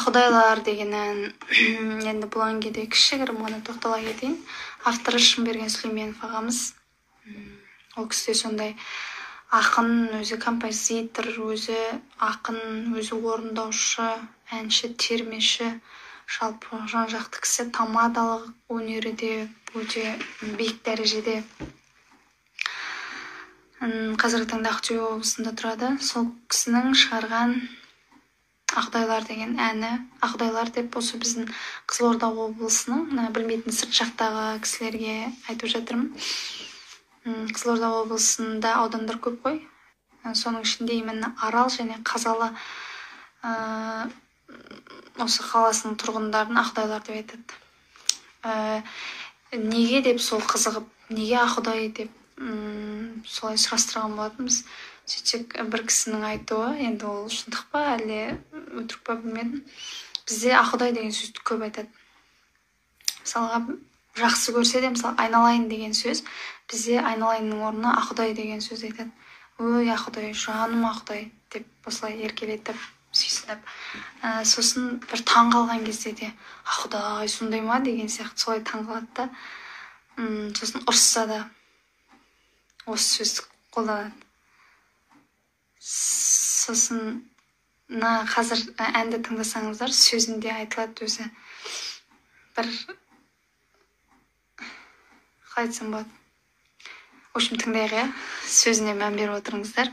Құдайлар дегеннен енді бұл әнге кішігірім ғана тоқтала кетейін. Авторы Шынберген Сүлейменов ағамыз. Ол кісі сондай ақын, өзі композитор, өзі ақын, өзі орындаушы, әнші, термеші, жалпы жан-жақты кісі. Тамадалық өнері де өте биік дәрежеде. Қазіргі таңда Ақтөбе облысында тұрады. Сол кісінің шығарған Ақұдайлар деген әні. Ақұдайлар деп осы біздің Қызылорда облысының, білмейтін сырт жақтағы кісілерге айтып жатырмын. Қызылорда облысында аудандар көп қой. Соның ішінде именно Арал және Қазалы осы қаласының тұрғындарын Ақұдайлар деп айтады. Неге деп сол қызығып, неге Ақұдай деп солай сұрастырған болатынбыз. Сөйтсек бір кісінің айтуы, енді ол шындық па, әлде өтірік па білмедім. Бізде Ақұдай деген сөзді көп айтады. Мысалға жақсы көрсе де, мысалы айналайын деген сөз, бізде айналайынның орнына Ақұдай деген сөз айтады. Ой, Ақұдай, жаным Ақұдай деп осылай еркелетіп, сүйсініп. Сосын бір таң қалған кезде де Ақұдай сондай ма деген сияқты солай таң қалады да. Сосын ұрысса да осы сөзді қолданады. Сосын қазір әнді тыңдасаңыздар, сөзінде айтылады өзі. Бір қалай айтсам болады. В общем, тыңдайық, сөзіне мән беріп отырыңыздар.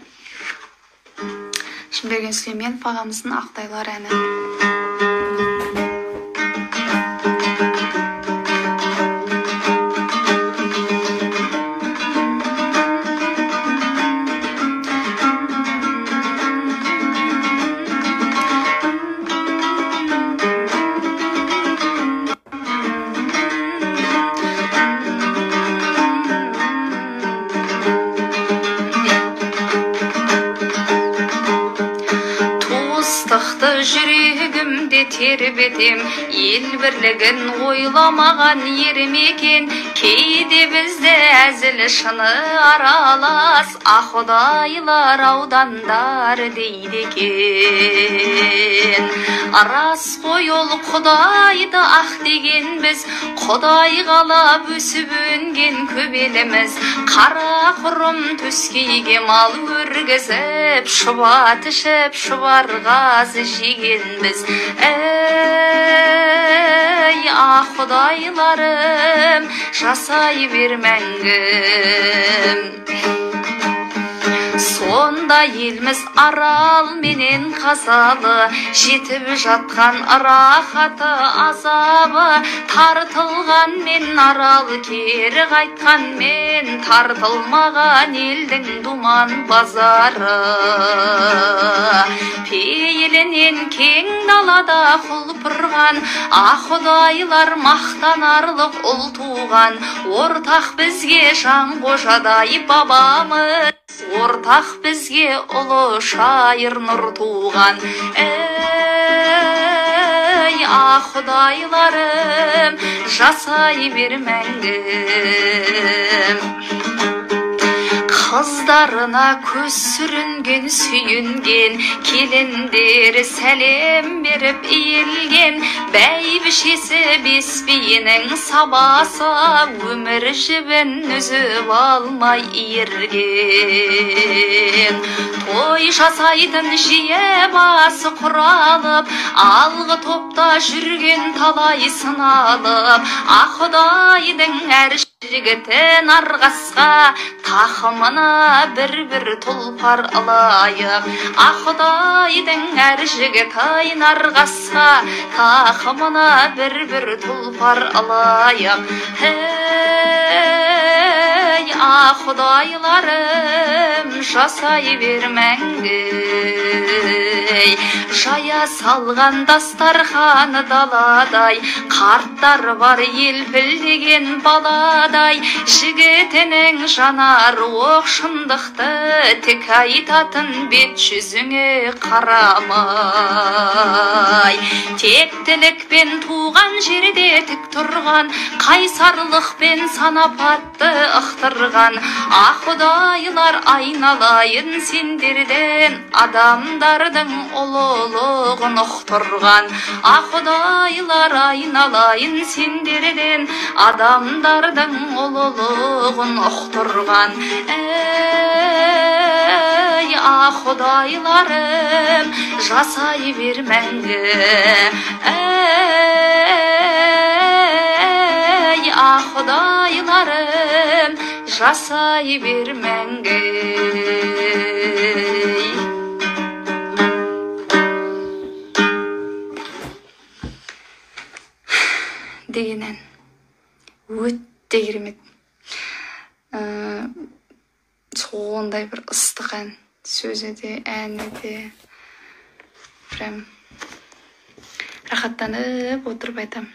Шынберген Сүлейменов ағамыздың Ақұдайлар әні. Жүрегімде тербетем, ел бірлігін ойламаған ермекен. Кейде бізде әзіл шыны аралас, Ақұдайлар аудандар дейді екен. Арас қой ол Құдайды ақ деген біз, Құдай қалап өсіп өнген көбеліміз. Қара құрым төскейге мал өргізіп, шұбат ішіп шұбарғазы жегенбіз. Ей, Ақұдайларым, жасай бер мәңгі. Сонда елміз Арал менен Қазалы, жетіп жатқан рахаты азабы. Тартылған мен Арал, кері қайтқан мен, тартылмаған елдің думан базары. Пейілінен кең далада құлпырған, Ақұдайлар мақтанарлық ұл туған. Ортақ бізге Жанқожадай бабамыз, ортақ бізге ұлы шайыр нұр туған. Ей, Ақұдайларым, жасай бер мәңгі. Қыздарына көз сүрінген, сүйінген, келіндері сәлем беріп иілген. Бәйбішесі бес биенің сабасы, өмір жібін үзіп алмай иірген. Той жасайтын жиі басы құралып, алғы топта жүрген талай сыналып. Ақұдайдың әр жігітін арғасқа, тақымына бір-бір тұлпар алайық. Ақұдайдың әр жігітін арғасқа, тақымына бір-бір тұлпар алайық. Ей, Ақұдайларым, жасай бер мәңгі. Жая салған дастарханы даладай, қарттар бар елпілдеген баладай. Жігітінің жанар оқ шындықты, тек айтатын бет жүзіңе қарамай. Тектілікпен туған жерде тік тұрған, қайсарлықпен санапатты ықтыр ұқтырған. Құдайлар айналайын сендерден, адамдардың ұлылығын ұқтырған. Құдайлар айналайын сендерден, адамдардың ұлылығын ұқтырған. Ей Құдайларым, жасай бер мәңгі. Ей Құдайларым, жасай бер мәңгі. Дегенен өтте керемет. Сондай бір ыстық ән, сөзі де, әні де. Прям рахаттанып отырып айтам.